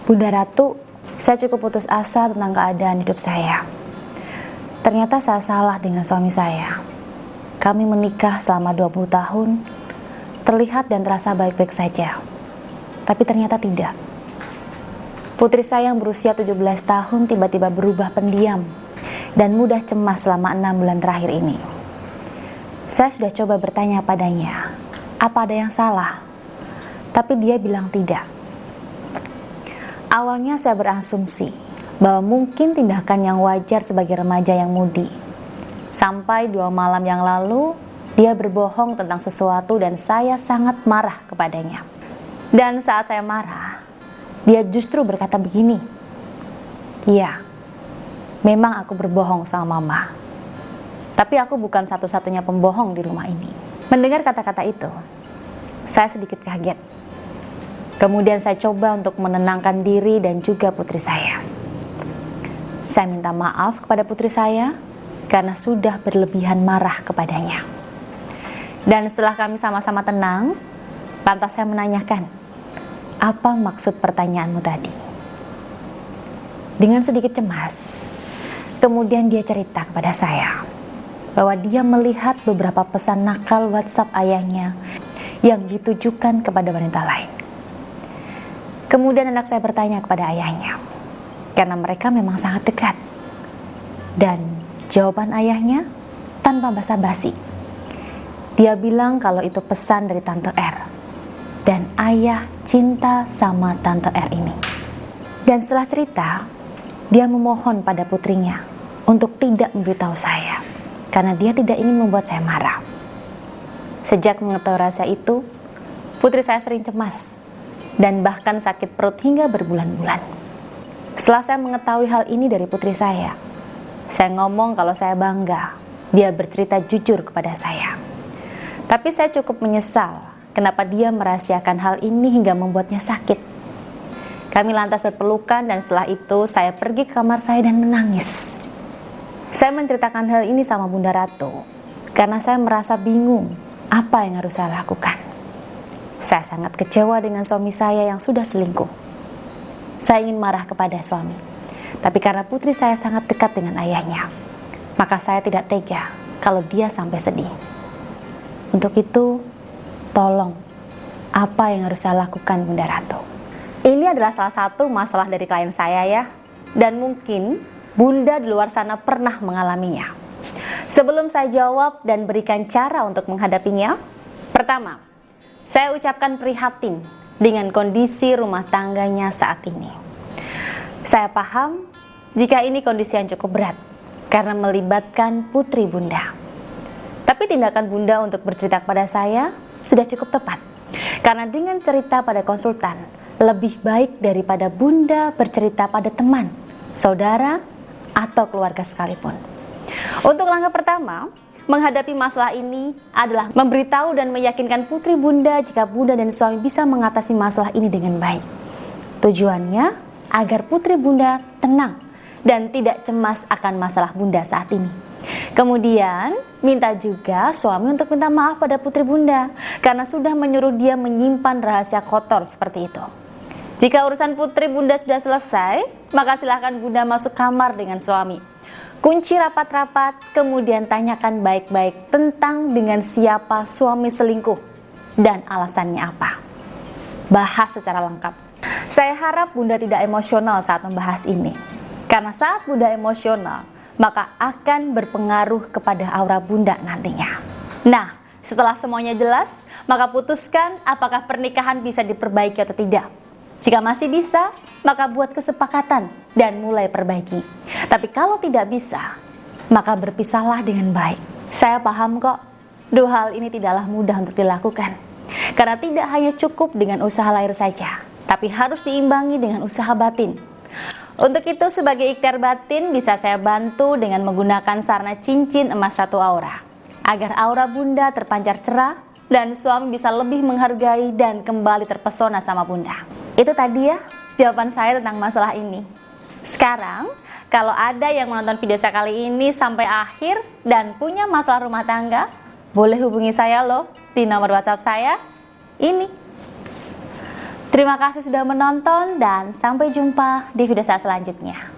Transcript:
Bunda Ratu, saya cukup putus asa tentang keadaan hidup saya. Ternyata saya salah dengan suami saya. Kami menikah selama 20 tahun, terlihat dan terasa baik-baik saja. Tapi ternyata tidak. Putri saya yang berusia 17 tahun tiba-tiba berubah pendiam dan mudah cemas selama 6 bulan terakhir ini. Saya sudah coba bertanya padanya, apa ada yang salah? Tapi dia bilang tidak. Awalnya saya berasumsi bahwa mungkin tindakan yang wajar sebagai remaja yang mudi. Sampai 2 malam yang lalu, dia berbohong tentang sesuatu dan saya sangat marah kepadanya. Dan saat saya marah, dia justru berkata begini, "Iya, memang aku berbohong sama mama. Tapi aku bukan satu-satunya pembohong di rumah ini." Mendengar kata-kata itu, saya sedikit kaget. Kemudian saya coba untuk menenangkan diri dan juga putri saya. Saya minta maaf kepada putri saya karena sudah berlebihan marah kepadanya. Dan setelah kami sama-sama tenang, lantas saya menanyakan, "Apa maksud pertanyaanmu tadi?" Dengan sedikit cemas, kemudian dia cerita kepada saya bahwa dia melihat beberapa pesan nakal WhatsApp ayahnya yang ditujukan kepada wanita lain. Kemudian anak saya bertanya kepada ayahnya, karena mereka memang sangat dekat. Dan jawaban ayahnya tanpa basa-basi. Dia bilang kalau itu pesan dari Tante R. Dan ayah cinta sama Tante R ini. Dan setelah cerita, dia memohon pada putrinya untuk tidak memberitahu saya, karena dia tidak ingin membuat saya marah. Sejak mengetahui rahasia itu, putri saya sering cemas dan bahkan sakit perut hingga berbulan-bulan. Setelah saya mengetahui hal ini dari putri saya ngomong kalau saya bangga dia bercerita jujur kepada saya. Tapi saya cukup menyesal kenapa dia merahasiakan hal ini hingga membuatnya sakit. Kami lantas berpelukan dan setelah itu saya pergi ke kamar saya dan menangis. Saya menceritakan hal ini sama Bunda Ratu karena saya merasa bingung apa yang harus saya lakukan. Saya sangat kecewa dengan suami saya yang sudah selingkuh. Saya ingin marah kepada suami, tapi karena putri saya sangat dekat dengan ayahnya, maka saya tidak tega kalau dia sampai sedih. Untuk itu, tolong, apa yang harus saya lakukan, Bunda Ratu? Ini adalah salah satu masalah dari klien saya ya, dan mungkin Bunda di luar sana pernah mengalaminya. Sebelum saya jawab dan berikan cara untuk menghadapinya, pertama, saya ucapkan prihatin dengan kondisi rumah tangganya saat ini. Saya paham jika ini kondisi yang cukup berat karena melibatkan putri Bunda. Tapi tindakan Bunda untuk bercerita kepada saya sudah cukup tepat. Karena dengan cerita pada konsultan, lebih baik daripada Bunda bercerita pada teman, saudara, atau keluarga sekalipun. Untuk langkah pertama, menghadapi masalah ini adalah memberitahu dan meyakinkan putri Bunda jika Bunda dan suami bisa mengatasi masalah ini dengan baik. Tujuannya agar putri Bunda tenang dan tidak cemas akan masalah Bunda saat ini. Kemudian, minta juga suami untuk minta maaf pada putri Bunda karena sudah menyuruh dia menyimpan rahasia kotor seperti itu. Jika urusan putri Bunda sudah selesai, maka silakan Bunda masuk kamar dengan suami. Kunci rapat-rapat, kemudian tanyakan baik-baik tentang dengan siapa suami selingkuh dan alasannya apa. Bahas secara lengkap. Saya harap Bunda tidak emosional saat membahas ini. Karena saat Bunda emosional, maka akan berpengaruh kepada aura Bunda nantinya. Nah, setelah semuanya jelas, maka putuskan apakah pernikahan bisa diperbaiki atau tidak. Jika masih bisa, maka buat kesepakatan dan mulai perbaiki. Tapi kalau tidak bisa, maka berpisahlah dengan baik. Saya paham kok, dua hal ini tidaklah mudah untuk dilakukan. Karena tidak hanya cukup dengan usaha lahir saja, tapi harus diimbangi dengan usaha batin. Untuk itu sebagai ikhtiar batin bisa saya bantu dengan menggunakan sarana cincin emas Ratu Aura. Agar aura Bunda terpancar cerah dan suami bisa lebih menghargai dan kembali terpesona sama Bunda. Itu tadi ya jawaban saya tentang masalah ini. Sekarang, kalau ada yang menonton video saya kali ini sampai akhir dan punya masalah rumah tangga, boleh hubungi saya loh di nomor WhatsApp saya ini. Terima kasih sudah menonton dan sampai jumpa di video saya selanjutnya.